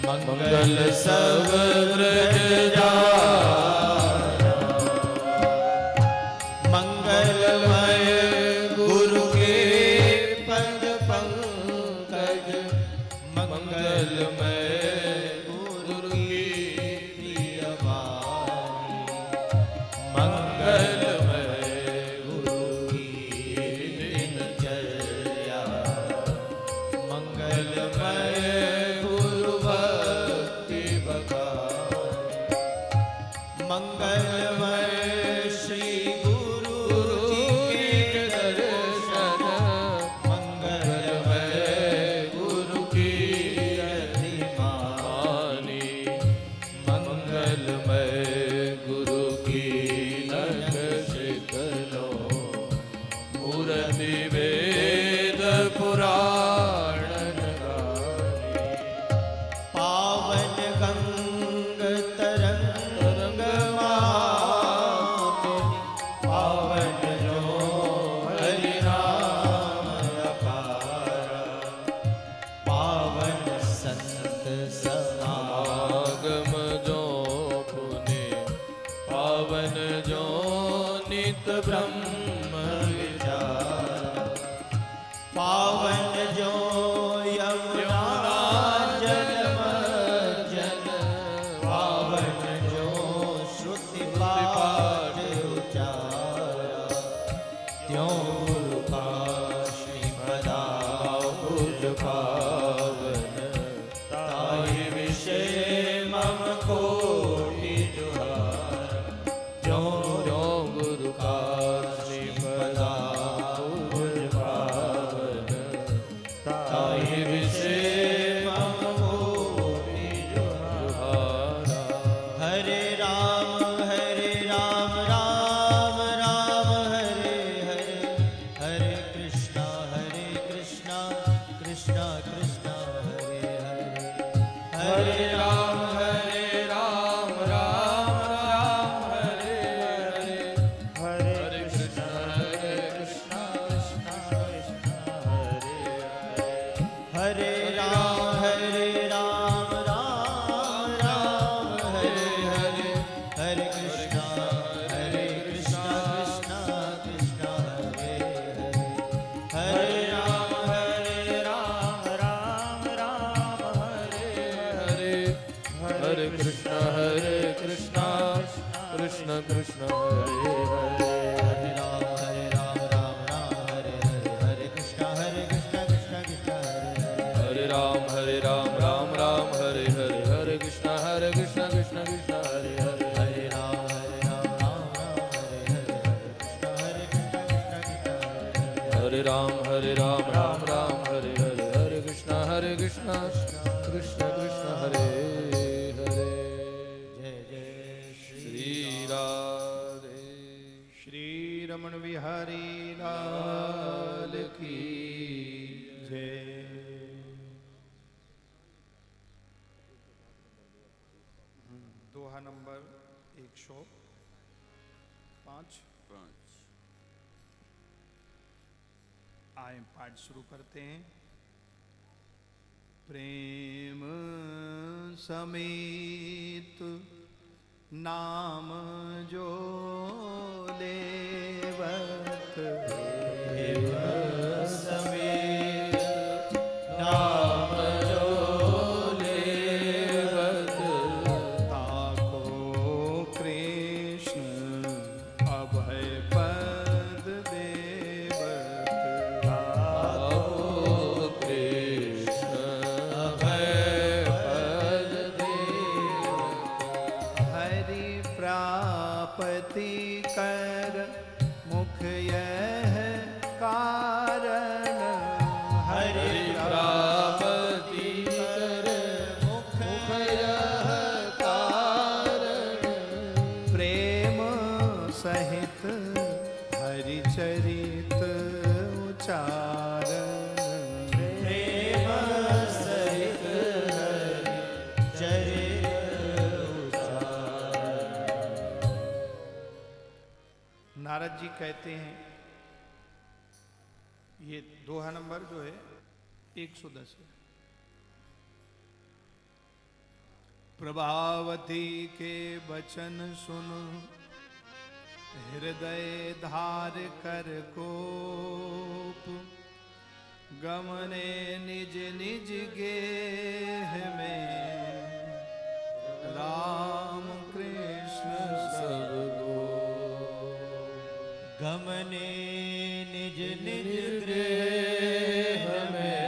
मंगल सब व्रज जाना, मंगलमय गुरु के पद पंकज, मंगलमय गुरु की प्रिय वाणी, मंगलमय गुरु की दिनचर्या, मंगलमय गुरु भक्ति बखानी, मंगलमय श्री गुरु जी के दर्शन, मंगलमय गुरु की अतिमानी, मंगलमय गुरु की नखशिखलो, मूर्ति वेद पुराण गानी, पावन गंग तरंग मातनि, पावन जो हरि नाम अपारा, पावन संत समागम जो पुने, पावन जो नित ब्रह्म विचार, पावन जो यमुना जल मज्जन, पावन जो श्रुति पाठ उचारा, त्यों गुरु का श्रीपदाम्बुज पावन, ताहि विषय मम कोटि जुहार, त्यों गुरु का श्रीपदाम्बुज पावन, ताहि विषय मम कोटि जुहार। हरे राम राम राम हरे हरे, हरे कृष्णा कृष्णा कृष्णा हरे हरे, हरे राम राम राम हरे हरे, हरे कृष्णा कृष्णा कृष्णा हरे हरे, हरे राम राम राम हरे हरे, हरे कृष्णा कृष्णा कृष्णा हरे हरे, हरे राम राम हरे हरे, हरे कृष्णा कृष्णा कृष्ण कृष्ण हरे हरे, हरे राम राम हरे हरे, हरे कृष्णा कृष्णा कृष्ण हरे हरे, हरे राम राम हरे हरे, हरे कृष्णा कृष्ण कृष्ण हरे हरे, हरे राम राम हरे हरे, हरे कृष्णा कृष्ण कृष्ण हरे, हरे राम राम हरे हरे, हरे कृष्णा कृष्ण कृष्ण हरे हरे। जय जय श्री राधे, श्री रमण बिहारी लाल की जय। दोहा नंबर 105। आए पाठ शुरू करते हैं। प्रेम समेत नाम जो लेवत, प्रेम समेत नाम जो लेवत, ताको कृष्ण अभय पद देवत, ताको कृष्ण अभय पद देवत, हरि प्रापति कर मुख यह कारण, हरि प्रापति कर मुख यह कारण, प्रेम सहित हरि चरित उचारण, प्रेम सहित हरि चरित उचारण। नारद जी कहते हैं, ये दोहा नंबर जो है 110 है। प्रभावती के वचन सुन हृदय धार कर कोप, गमने निज निज गेह में राम कृष्ण सब गमने निज निज गृह में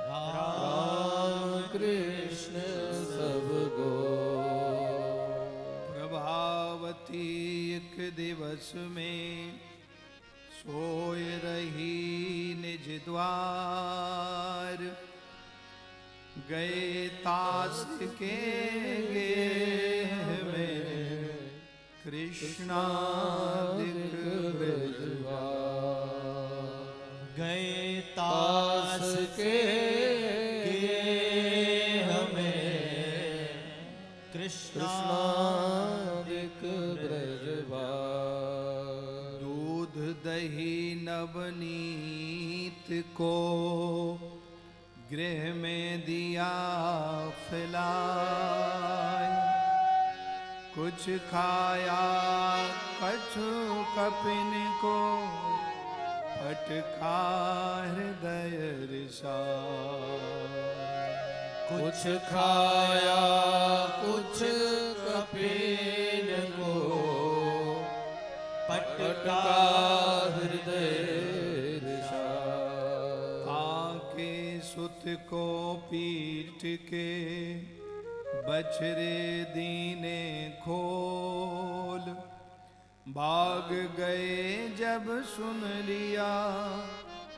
राम कृष्ण सब गो। प्रभावती एक दिवस में सोय रही निज द्वार, गए तास के गेह में कृष्णादिक ब्रजवार। गए तास के गेह में कृष्णादिक ब्रजवार। दूध दही नवनीत को गृह में दिया खिलाए, कुछ खाया कछु कपिन को फटका हृदय रिसाए। कुछ खाया कुछ कपिन को पटका हृदय रिसाए। आके सुत को पीट के बछरे दीने खोल, भाग गए जब सुन लिया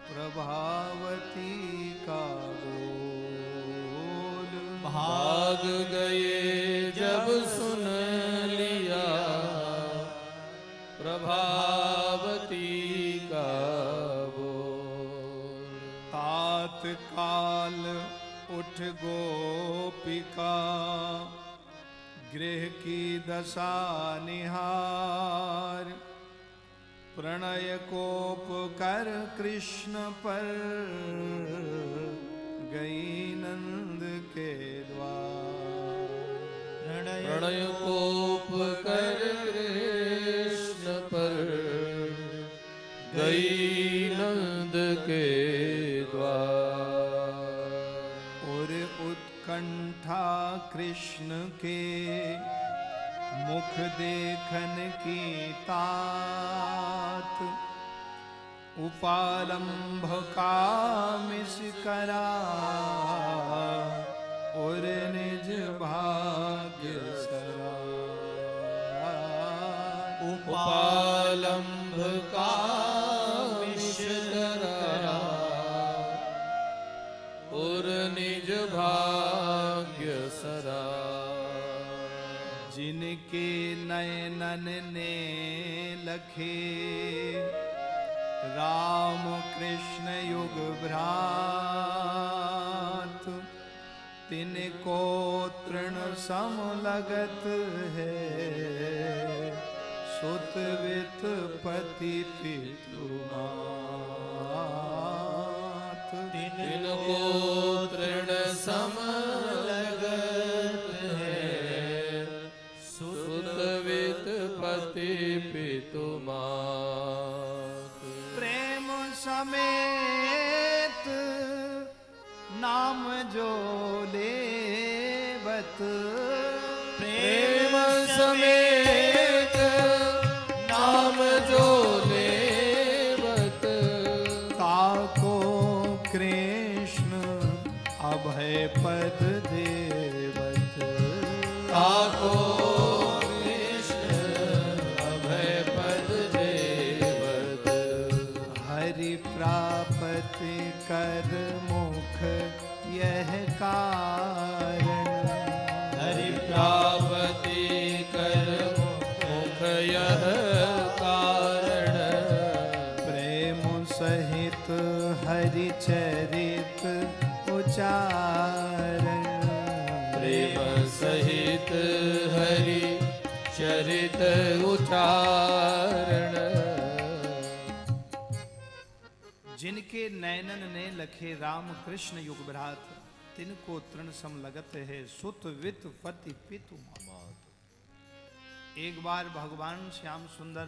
प्रभावती का बोल। भाग गए जब सुन लिया प्रभावती का बोल। तात्काल उठ गोपिका गृह की दशा निहार, प्रणय कोप कर कृष्ण पर गई नंद के द्वार। प्रणय कोप कर कृष्ण पर गई नंद के द्वार। और उत्कंठा कृष्ण के मुख देखन की तात, उपालंभ का मिस करा और निज भाग्य सरा। उपालंभ का मिस करा और निज भाग्य सरा। जिनके नयनन ने लखे राम कृष्ण युग भ्रात, तिनको तृण सम लगत है सुत वित पति पितुमात। तिनको तृण सम लगत है सुत वित पति पितुमात। प्रेम समेत नाम जो लेवत, प्रेम समेत नाम जो लेवत, ताको कृष्ण अभय पद देवत। ताको कृष्ण अभय पद देवत। हरि प्राप्त कर मुख यह कारण, हरि प्राप्ति कर मुख यह कारण। प्रेम सहित हरि चरित उचारण, प्रेम सहित हरि चरित उचारण। जिनके नयनन ने लखे राम कृष्ण युग भ्रात, तिनको तृण सम लगत है, सुत वित पति पितु मात। एक बार भगवान श्याम सुंदर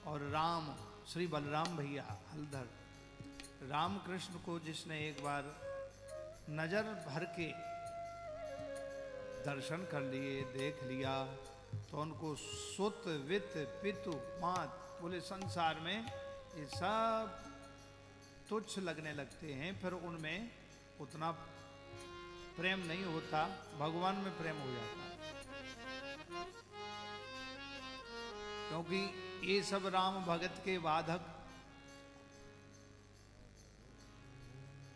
और राम, श्री बलराम भैया हलधर, रामकृष्ण को जिसने एक बार नजर भर के दर्शन कर लिए, देख लिया, तो उनको सुत वित पितु मात, बोले संसार में ये सब तुच्छ लगने लगते हैं, फिर उनमें उतना प्रेम नहीं होता, भगवान में प्रेम हो जाता है। क्योंकि ये सब राम भगत के बाधक,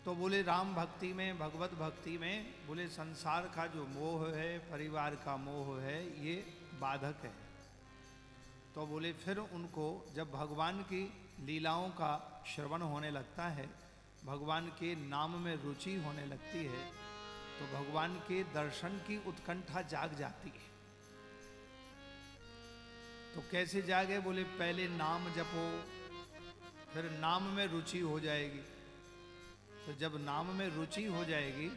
तो बोले राम भक्ति में, भगवत भक्ति में, बोले संसार का जो मोह है, परिवार का मोह है, ये बाधक है। तो बोले फिर उनको जब भगवान की लीलाओं का श्रवण होने लगता है, भगवान के नाम में रुचि होने लगती है, तो भगवान के दर्शन की उत्कंठा जाग जाती है। तो कैसे जागे? बोले पहले नाम जपो, फिर नाम में रुचि हो जाएगी। तो जब नाम में रुचि हो जाएगी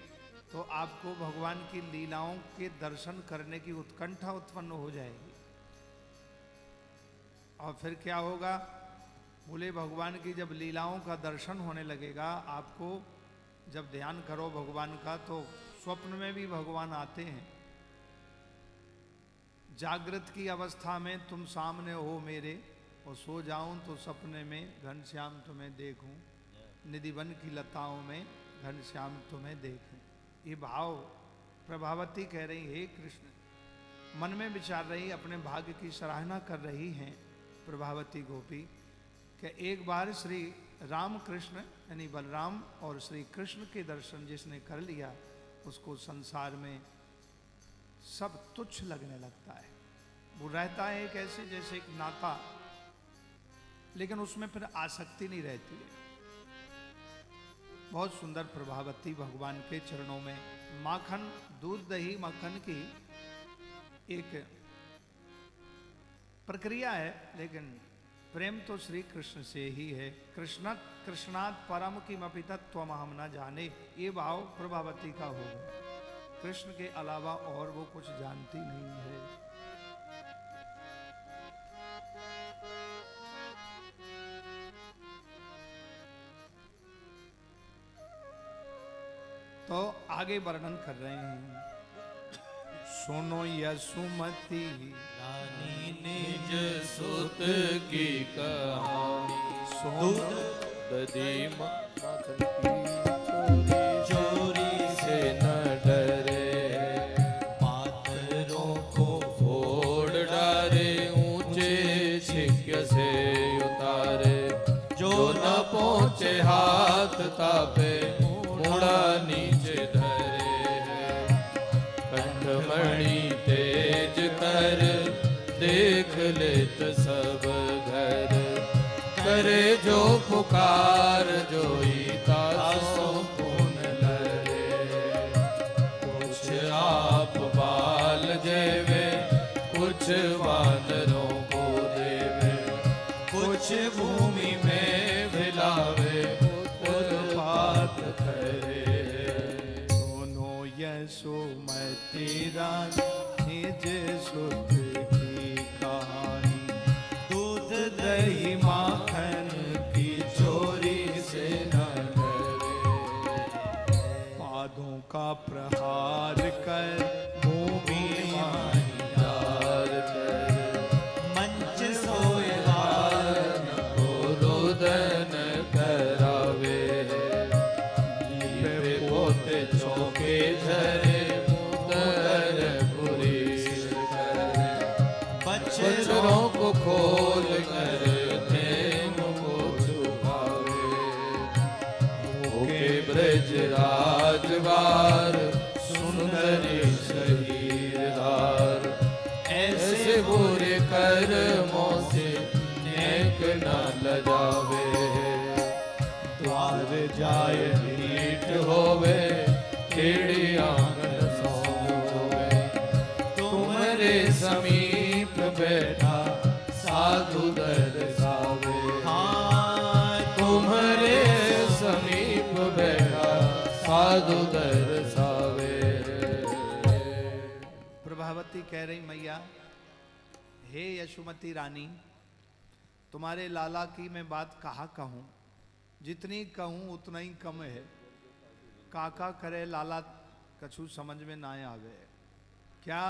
तो आपको भगवान की लीलाओं के दर्शन करने की उत्कंठा उत्पन्न हो जाएगी। और फिर क्या होगा? बोले भगवान की जब लीलाओं का दर्शन होने लगेगा, आपको जब ध्यान करो भगवान का, तो स्वप्न में भी भगवान आते हैं। जागृत की अवस्था में तुम सामने हो मेरे, और सो जाऊं तो सपने में घनश्याम तुम्हें देखूं, निधिवन की लताओं में घनश्याम तुम्हें देखूं। ये भाव प्रभावती कह रही, हे कृष्ण, मन में विचार रही, अपने भाग्य की सराहना कर रही हैं प्रभावती गोपी, कि एक बार श्री राम कृष्ण यानी बलराम और श्री कृष्ण के दर्शन जिसने कर लिया, उसको संसार में सब तुच्छ लगने लगता है। वो रहता है कैसे, जैसे एक नाता, लेकिन उसमें फिर आसक्ति नहीं रहती है। बहुत सुंदर प्रभावती भगवान के चरणों में माखन, दूध दही मक्खन की एक प्रक्रिया है, लेकिन प्रेम तो श्री कृष्ण से ही है। कृष्णात् परम किमपि तत्त्वम् अहम् न जाने, ये भाव प्रभावती का होगा। कृष्ण के अलावा और वो कुछ जानती नहीं है। तो आगे वर्णन कर रहे हैं, सुनो यसुमती रानी निज सुत की कहानी, दूध दधी माखन की चोरी से न डरे, पाथरों को फोड़ डारे, ऊंचे छिक्य से उतारे, जो न पहुँचे हाथ तापे, मुड़ा नीचे धरे, कंठमणि तेज कर देख लेत सब घर, करे जो पुकार जोई तासो पुन लरे, कुछ आप बाल जेवे, कुछ वानरों को देवे, कुछ भूमि में भिलावे, उत्पात करे। सुनो यसुमती रानी निज सुत की कहानी, दूध दही माखन की चोरी से न डरे, पादों का प्रहार कर भूमि माही प्यार कर, मंच सोएवार को रोदन करावे, लीपे पोते चौके धरे, मुदर पुरीश करे, बच्चरों को खोल कर धेन को छुपावे, होके ब्रज राजवार, सुंदरी शरीरदार, ऐसे बुरे कर्मों से नेक न लजावे, द्वार जाय नीट होवे, खेड़ी आंगन सोवे, तुम्हारे समीप बैठा साधु दर्शावे, तुम्हारे समीप बैठा साधु दर्शावे। प्रभावती कह रही मैया, हे यशोमती रानी, तुम्हारे लाला की मैं बात कहाँ कहूँ, जितनी कहूँ उतना ही कम है। काका करे लाला कछु समझ में ना आवे। क्या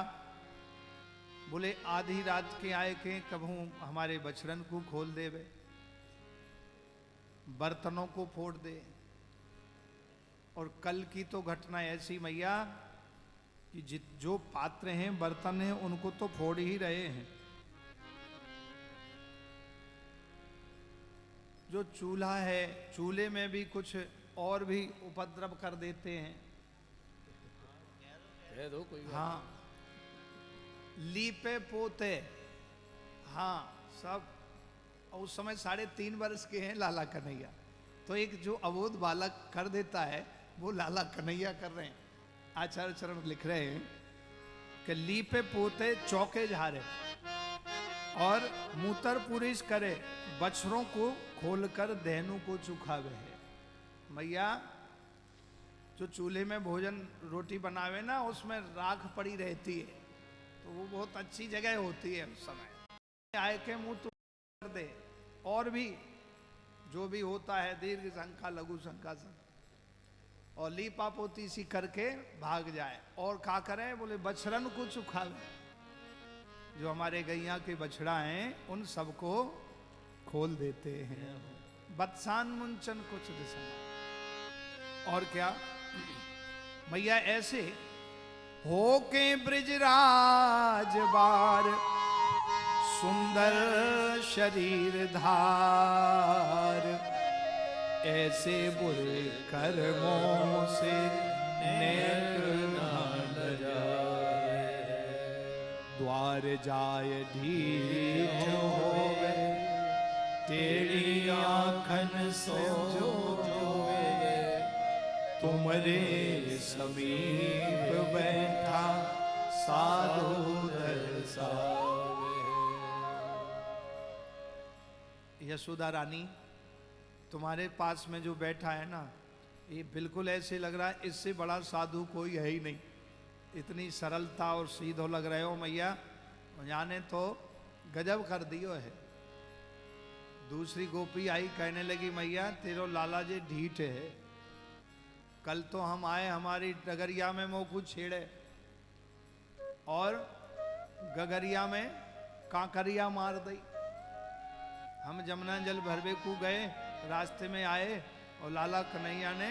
बोले आधी रात के आए के कभू हमारे बछड़न को खोल देवे, बर्तनों को फोड़ दे। और कल की तो घटना ऐसी मैया कि जो पात्र हैं, बर्तन हैं, उनको तो फोड़ ही रहे हैं। जो चूल्हा है, चूल्हे में भी कुछ और भी उपद्रव कर देते हैं। कह दो कोई बात हाँ, लीपे पोते, हाँ सब। और उस समय 3.5 वर्ष के हैं लाला कन्हैया, तो एक जो अबोध बालक कर देता है वो लाला कन्हैया कर रहे हैं। आचार्य चरण लिख रहे हैं कि लीपे पोते चौके झारे और मूतर पुरिश करे, बछड़ों को खोलकर दहनों को चुखावे है। मैया जो चूल्हे में भोजन रोटी बनावे ना, उसमें राख पड़ी रहती है, तो वो बहुत अच्छी जगह होती है उस समय। आए के मुंह तो कर दे, और भी जो भी होता है, दीर्घ शंका लघु शंका सब, और लीपा पोती सी करके भाग जाए। और क्या करे, बोले बछड़न को चुखावे, जो हमारे गैया के बछड़ा हैं उन सबको खोल देते हैं। बत्सान मुंचन कुछ दिशा। और क्या मैया ऐसे हो के ब्रिजराज बार, सुंदर शरीर धार, ऐसे बुरे कर्मों से नेक न जाए। द्वार जाय ढीठ होवे, तेरी आँखन सो जोवे, तुमरे समीप बैठा साधु दर्शावे। यशोदा रानी, तुम्हारे पास में जो बैठा है ना, ये बिल्कुल ऐसे लग रहा है इससे बड़ा साधु कोई है ही नहीं। इतनी सरलता और सीधो लग रहे हो मैया, जाने तो गजब कर दियो है। दूसरी गोपी आई, कहने लगी मैया तेरो लाला जी ढीठ है। कल तो हम आए, हमारी डगरिया में मोकू छेड़े और गगरिया में कांकरिया मार दी। हम जमुना जल भरवे को गए, रास्ते में आए और लाला कन्हैया ने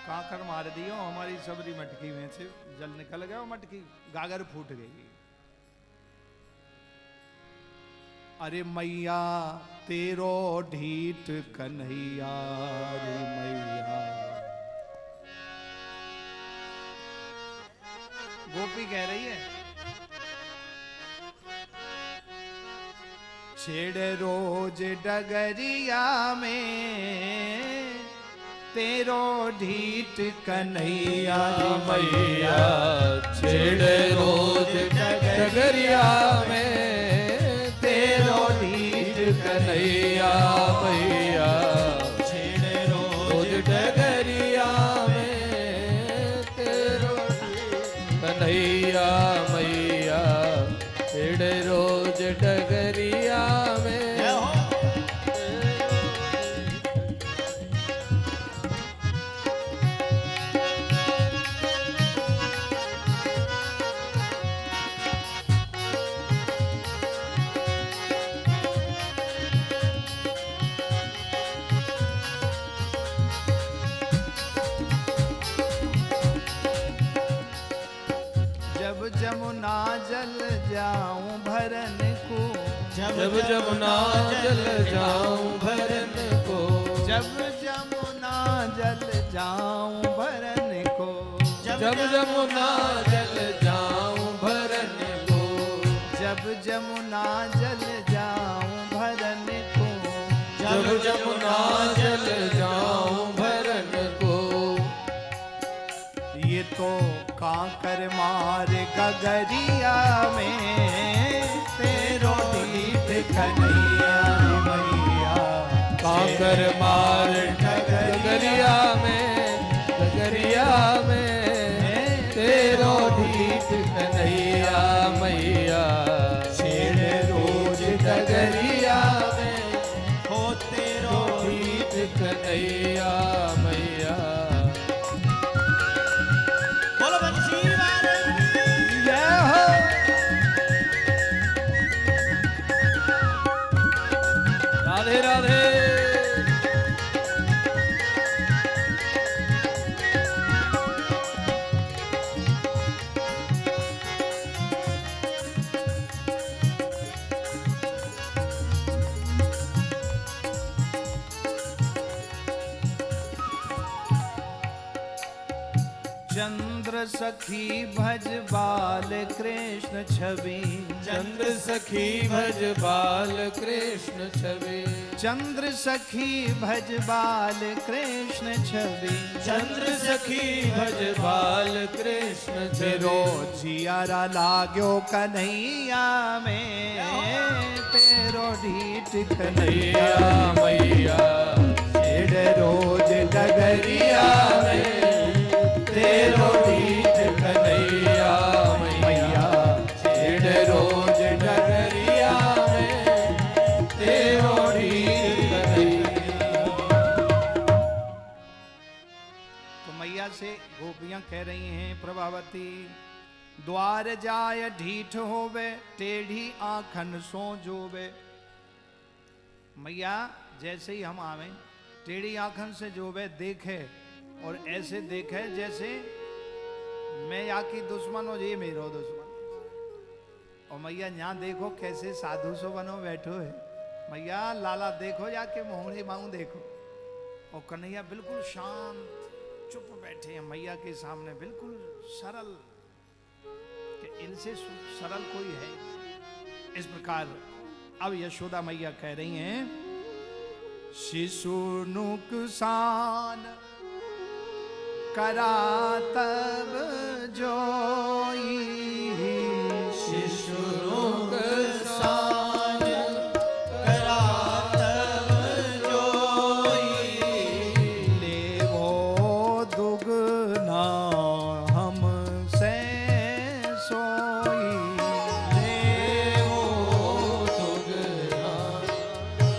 कांकर मार दियो। हमारी सबरी मटकी में से जल निकल गया और मटकी गागर फूट गई। अरे मैया तेरो ढीठ कन्हैया, रे मैया। गोपी कह रही है, छेड़ रोज डगरिया में, तेरो ढीठ कन्हैया मैया। छेड़ रोज डगरिया में, तेरो ढीठ कन्हैया मैया। छेड़ रोज डगरिया में, तेरो कन्हैया मैया। छेड़ रोज डगरिया में। जमुना जल जाऊं भरन को, जब जमुना जल जाऊं भरन को, जब जमुना जल जाऊं भरन को, जब जमुना जल जाऊं भरन को, जब जमुना जल जाऊं भरन को, जब जमुना जल जाऊं भरन को। ये तो कांकर मार गगरिया में, तेरो ढीठ कन्हैया मैया। कांकर मार गगरिया में, गगरिया में तेरो ढीठ कन्हैया मैया छेड़ रोज डगरिया में हो तेरो ढीठ कन्हैया मैया। बोलो बंसी वाले जय हो। राधे राधे। चंद्र सखी भज बाल कृष्ण छवि, चंद्र सखी भज बाल कृष्ण छवि, चंद्र सखी भज बाल कृष्ण छवि, चंद्र सखी भज बाल कृष्ण तेरो छवि। जियारा लाग्यो कन्हैया में, तेरो ढीठ कन्हैया कन्हैया मैया छेड़ रोज डगरिया में, तेरो ढीठ कन्हैया मैया छेड़ रोज डगरिया में तेरो ढीठ कन्हैया। तो मैया से गोपियां कह रही हैं, प्रभावती द्वार जाय ढीठ होवे, टेढ़ी आंखन सो जोवे। मैया जैसे ही हम आवे टेढ़ी आंखन से जोवे देखे, और ऐसे देखे जैसे मैं या की दुश्मन हो, ये मेरो दुश्मन। और मैया यहाँ देखो कैसे साधु सो बनो बैठो है। मैया लाला देखो या के मोहनी माऊ देखो। और कन्हैया बिल्कुल शांत चुप बैठे हैं मैया के सामने, बिल्कुल सरल, कि इनसे सरल कोई है। इस प्रकार अब यशोदा मैया कह रही हैं, शिशु नुकसान करा तब जोई, शिशु नुकसान करा तब जोई, लेवो दुगना हमसे सोई, लेवो दुगना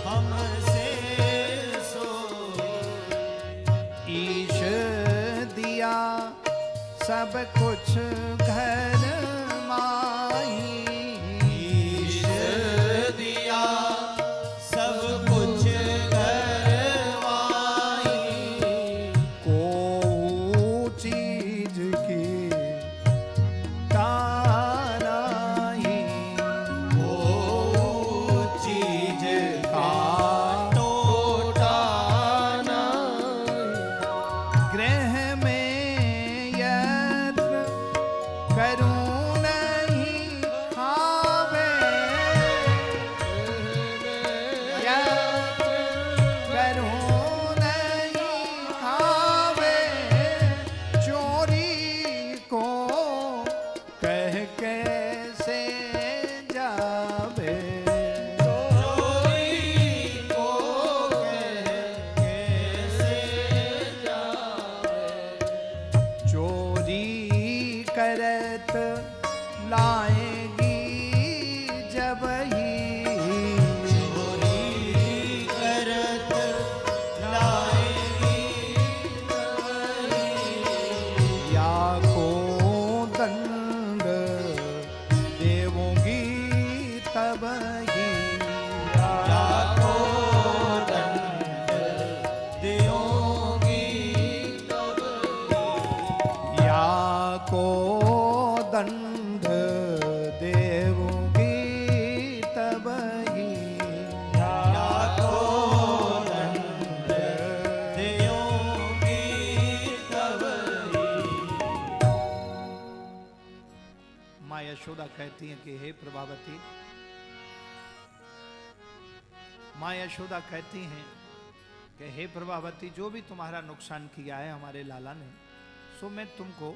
हमसे सोई, ईश दिया सब कुछ घर माई, ईश दिया सब कुछ घरवाई, को चीज की ताराही, वो चीज का टोटा ग्रह में यत्न करूं नहीं खावे, यत्न करूं नहीं खावे, चोरी को कह कैसे जावे, चोरी को कैसे चोरी करत लाएगी जब ही, चोरी करत लाएगी या को दंड देवोगी तब ही, या को दंड देओगी तब या को दंड देवोगी तब ही, या को दंड देओगी तब माँ यशोदा कहती हैं कि हे प्रभावती, माँ यशोदा कहती हैं कि हे प्रभावती, जो भी तुम्हारा नुकसान किया है हमारे लाला ने, सो मैं तुमको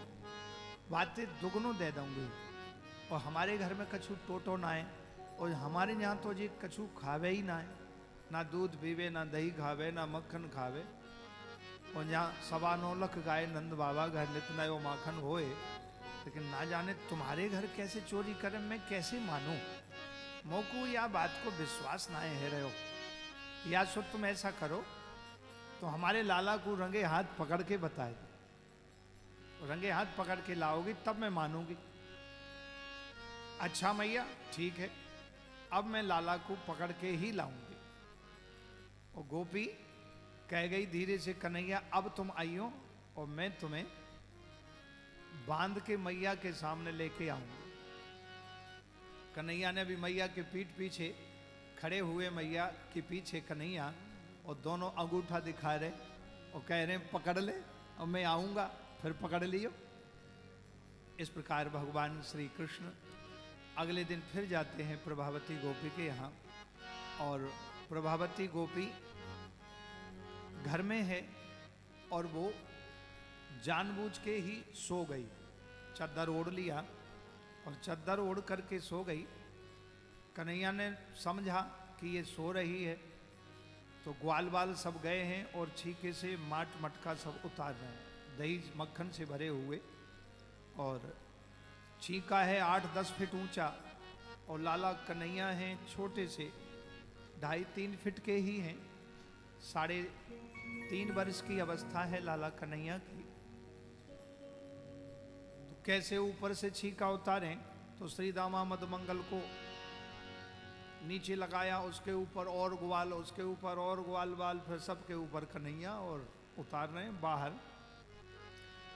बातें दुगनों दे दूंगी। और हमारे घर में कछु टोटो ना है, और हमारे यहाँ तो जी कछु खावे ही ना है, ना दूध पीवे, ना दही खावे, ना मक्खन खावे। और जहाँ 9.25 लाख गाय नंद बाबा घर नित नयो माखन होए, लेकिन ना जाने तुम्हारे घर कैसे चोरी करे, मैं कैसे मानूं? मोकू या बात को विश्वास ना है रहे हो। या सो तुम ऐसा करो, तो हमारे लाला को रंगे हाथ पकड़ के बताए, रंगे हाथ पकड़ के लाओगी तब मैं मानूंगी। अच्छा मैया ठीक है, अब मैं लाला को पकड़ के ही लाऊंगी। और गोपी कह गई धीरे से, कन्हैया अब तुम आइयो और मैं तुम्हें बांध के मैया के सामने लेके आऊंगी। कन्हैया ने भी मैया के पीठ पीछे खड़े हुए, मैया के पीछे कन्हैया, और दोनों अंगूठा दिखा रहे और कह रहे पकड़ ले और मैं आऊंगा, फिर पकड़ लियो। इस प्रकार भगवान श्री कृष्ण अगले दिन फिर जाते हैं प्रभावती गोपी के यहाँ, और प्रभावती गोपी घर में है और वो जानबूझ के ही सो गई। चद्दर ओढ़ लिया और चद्दर ओढ़ करके सो गई। कन्हैया ने समझा कि ये सो रही है, तो ग्वाल बाल सब गए हैं और छीके से माट मटका सब उतार रहे हैं, दही मक्खन से भरे हुए। और छीका है 8-10 फीट ऊंचा, और लाला कन्हैया हैं छोटे से 2.5-3 फीट के ही हैं। 3.5 वर्ष की अवस्था है लाला कन्हैया की। तो कैसे ऊपर से छीका उतारें, तो श्री दामा मदमंगल को नीचे लगाया, उसके ऊपर और ग्वाल, उसके ऊपर और ग्वाल बाल, फिर सबके ऊपर कन्हैया, और उतार रहे हैं बाहर।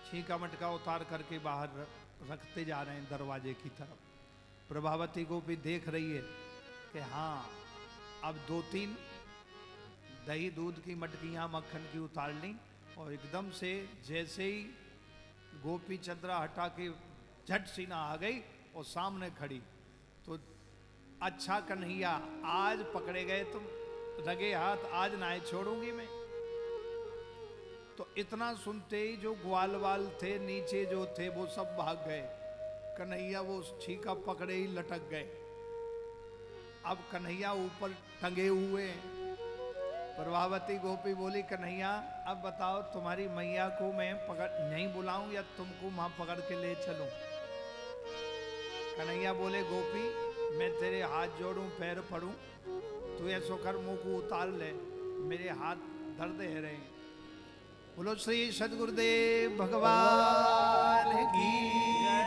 छीका मटका उतार करके बाहर रखते जा रहे हैं दरवाजे की तरफ। प्रभावती गोपी देख रही है कि हाँ अब 2-3 दही दूध की मटकियाँ मक्खन की उतार ली, और एकदम से जैसे ही गोपी चद्रा हटा के झट सीना आ गई और सामने खड़ी। तो अच्छा कन्हैया आज पकड़े गए तुम रगे हाथ, आज ना छोड़ूंगी मैं। तो इतना सुनते ही जो ग्वाल वाल थे नीचे जो थे वो सब भाग गए। कन्हैया वो छीका पकड़े ही लटक गए। अब कन्हैया ऊपर टंगे हुए हैं। प्रभावती गोपी बोली, कन्हैया अब बताओ तुम्हारी मैया को मैं पकड़ नहीं बुलाऊं या तुमको वहां पकड़ के ले चलूं? कन्हैया बोले, गोपी मैं तेरे हाथ जोड़ूं पैर पड़ूं, तू ऐसो कर मुंह को उतार ले, मेरे हाथ दर्द है रहे। बोलो श्री सदगुरुदेव भगवान की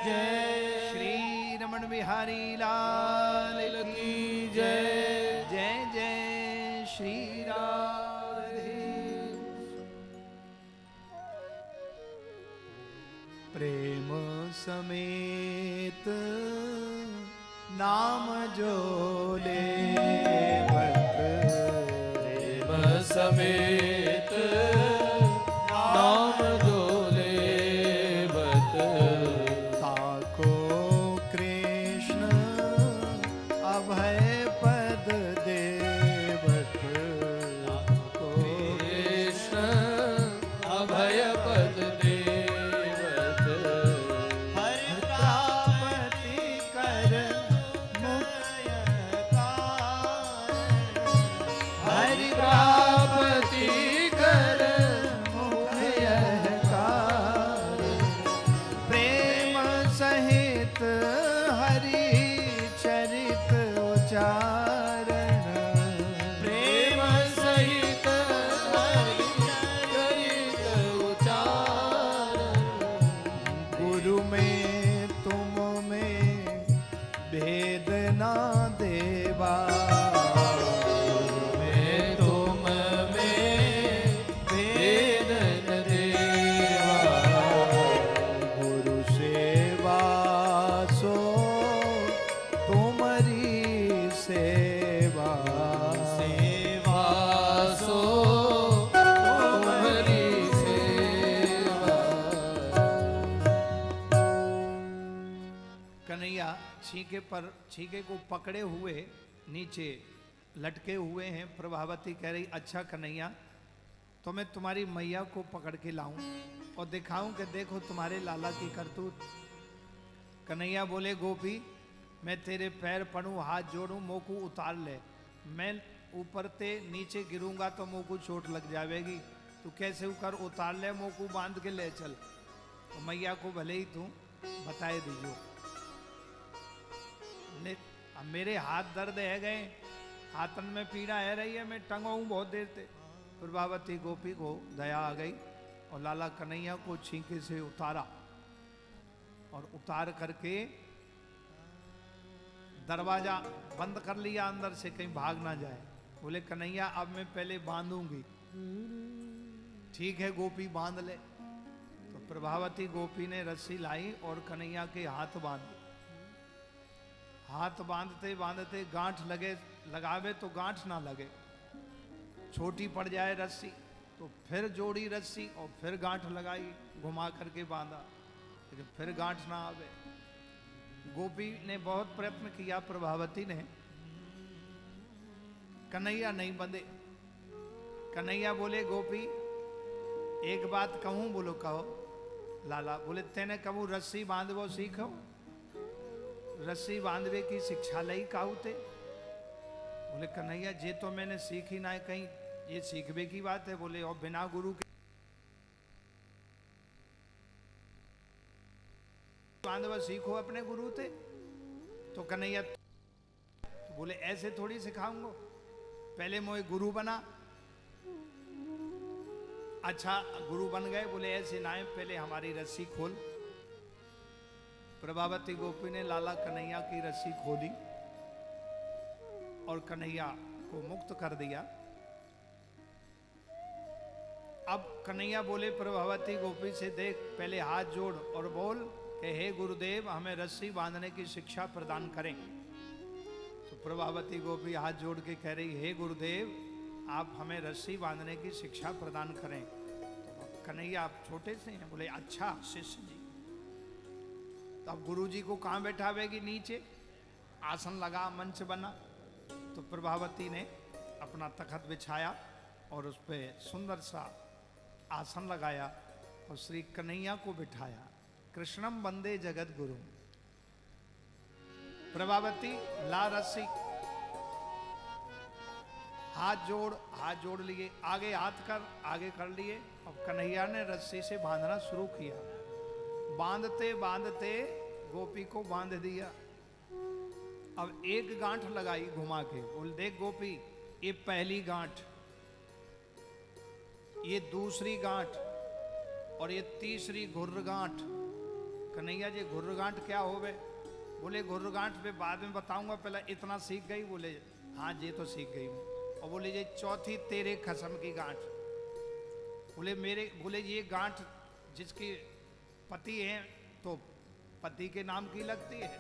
जय। श्री रमण बिहारी लाल की जय। जय जय श्री राधे। प्रेम समेत नाम जो ले प्रेम समेत नाम जो लेवत, ताको कृष्ण अभय पद देवत। ताको कृष्ण अभय पद देवत, हरि प्राप्ति कर हरि प्राप्ति कर प्रेम सहित हरि चरित उचारण। प्रेम सहित हरि चरित उचारण। गुरु में तुम में भेद ना देवा, मैं तुम में भेद न देवा। गुरु सेवा सो तुम्हारी सेवा। सेवा सो तुम्हारी सेवा। कन्हैया छीके को पकड़े हुए नीचे लटके हुए हैं। प्रभावती कह रही, अच्छा कन्हैया तो मैं तुम्हारी मैया को पकड़ के लाऊं और दिखाऊं कि देखो तुम्हारे लाला की करतूत। कन्हैया बोले, गोपी मैं तेरे पैर पड़ूं, हाथ जोड़ूं, मुँह को उतार ले। मैं ऊपर से नीचे गिरूंगा तो मुँह को चोट लग जाएगी, तू कैसे कर उतार ले, मोकू बांध के ले चल। तो मैया को भले ही तू बताए दीजो। अब मेरे हाथ दर्द है गए, हाथन में पीड़ा है रही है, मैं टंगा हूं बहुत देर से। प्रभावती गोपी को दया आ गई और लाला कन्हैया को छींके से उतारा और उतार करके दरवाजा बंद कर लिया अंदर से, कहीं भाग ना जाए। बोले कन्हैया अब मैं पहले बांधूंगी। ठीक है गोपी बांध ले। तो प्रभावती गोपी ने रस्सी लाई और कन्हैया के हाथ बांधे। हाथ बांधते बांधते गांठ लगावे तो गांठ ना लगे, छोटी पड़ जाए रस्सी। तो फिर जोड़ी रस्सी और फिर गांठ लगाई, घुमा करके बांधा, लेकिन फिर गांठ ना आवे। गोपी ने बहुत प्रयत्न किया, प्रभावती ने, कन्हैया नहीं बंधे। कन्हैया बोले गोपी एक बात कहूं? बोलो कहो। लाला बोले तेने कहूं रस्सी बांधवो सीखो, रस्सी बांधवे की शिक्षा लई काहुते। बोले कन्हैया जे तो मैंने सीखी ना है, कहीं ये सीखवे की बात है। बोले और बिना गुरु के बांधवा सीखो अपने गुरु थे। तो कन्हैया तो बोले ऐसे थोड़ी सिखाऊंगा, पहले मोए गुरु बना। अच्छा गुरु बन गए। बोले ऐसे ना है, पहले हमारी रस्सी खोल। प्रभावती गोपी ने लाला कन्हैया की रस्सी खोली और कन्हैया को मुक्त कर दिया। अब कन्हैया बोले प्रभावती गोपी से, देख पहले हाथ जोड़ और बोल कि हे गुरुदेव हमें रस्सी बांधने की शिक्षा प्रदान करें। तो प्रभावती गोपी हाथ जोड़ के कह रही, हे गुरुदेव आप हमें रस्सी बांधने की शिक्षा प्रदान करें। तो कन्हैया आप छोटे से हैं। बोले अच्छा शिष्य जी। तो अब गुरु जी को कहाँ बैठावेगी? नीचे आसन लगा, मंच बना। तो प्रभावती ने अपना तखत बिछाया और उस पर सुंदर सा आसन लगाया और श्री कन्हैया को बिठाया। कृष्णम वंदे जगत गुरु। प्रभावती ला रस्सी, हाथ जोड़ लिए, आगे हाथ कर, आगे कर लिए। अब कन्हैया ने रस्सी से बांधना शुरू किया। बांधते बांधते गोपी को बांध दिया। अब एक गांठ लगाई घुमा के। बोल देख गोपी ये पहली गांठ, ये दूसरी गांठ और ये तीसरी घुर्र गांठ। कन्हैया जी घुर्र गांठ क्या होवे? बोले घुर्र गांठ पे बाद में बताऊंगा, पहले इतना सीख गई। बोले हाँ ये तो सीख गई हूँ। और बोले ये चौथी तेरे खसम की गांठ। बोले ये गांठ जिसकी पति है तो पति के नाम की लगती है,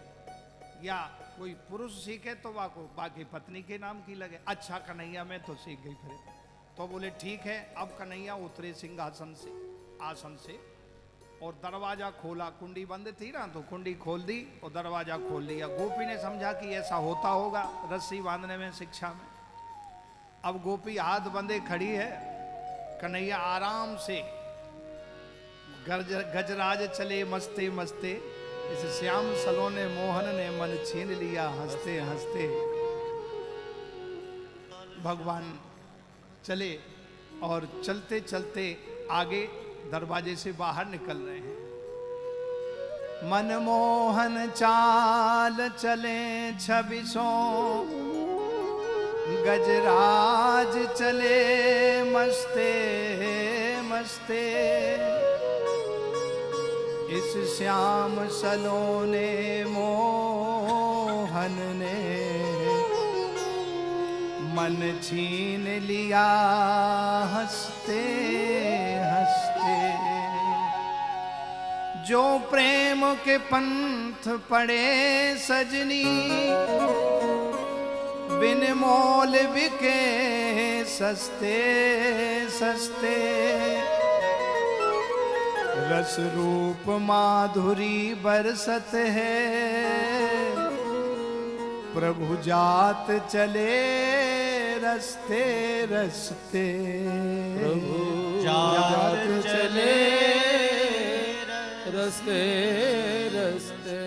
या कोई पुरुष सीखे तो वाको बाकी पत्नी के नाम की लगे। अच्छा कन्हैया मैं तो सीख गई फिर। तो बोले ठीक है। अब कन्हैया उतरे सिंहासन से, आसन से, और दरवाजा खोला। कुंडी बंद थी ना, तो कुंडी खोल दी और दरवाजा खोल दिया। गोपी ने समझा कि ऐसा होता होगा रस्सी बांधने में, शिक्षा में। अब गोपी हाथ बंधे खड़ी है। कन्हैया आराम से गजराज चले मस्ते मस्ते, इस श्याम सलोने मोहन ने मन छीन लिया हंसते हंसते। भगवान चले और चलते चलते आगे दरवाजे से बाहर निकल रहे हैं। मनमोहन चाल चले छबिसों, गजराज चले मस्ते मस्ते। इस श्याम सलोने मोहन ने मन छीन लिया हंसते हंसते। जो प्रेम के पंथ पड़े सजनी, बिन मोल बिके सस्ते सस्ते। रस रूप माधुरी बरसत है, प्रभु जात चले रस्ते रस्ते। प्रभु जात चले रस्ते रस्ते।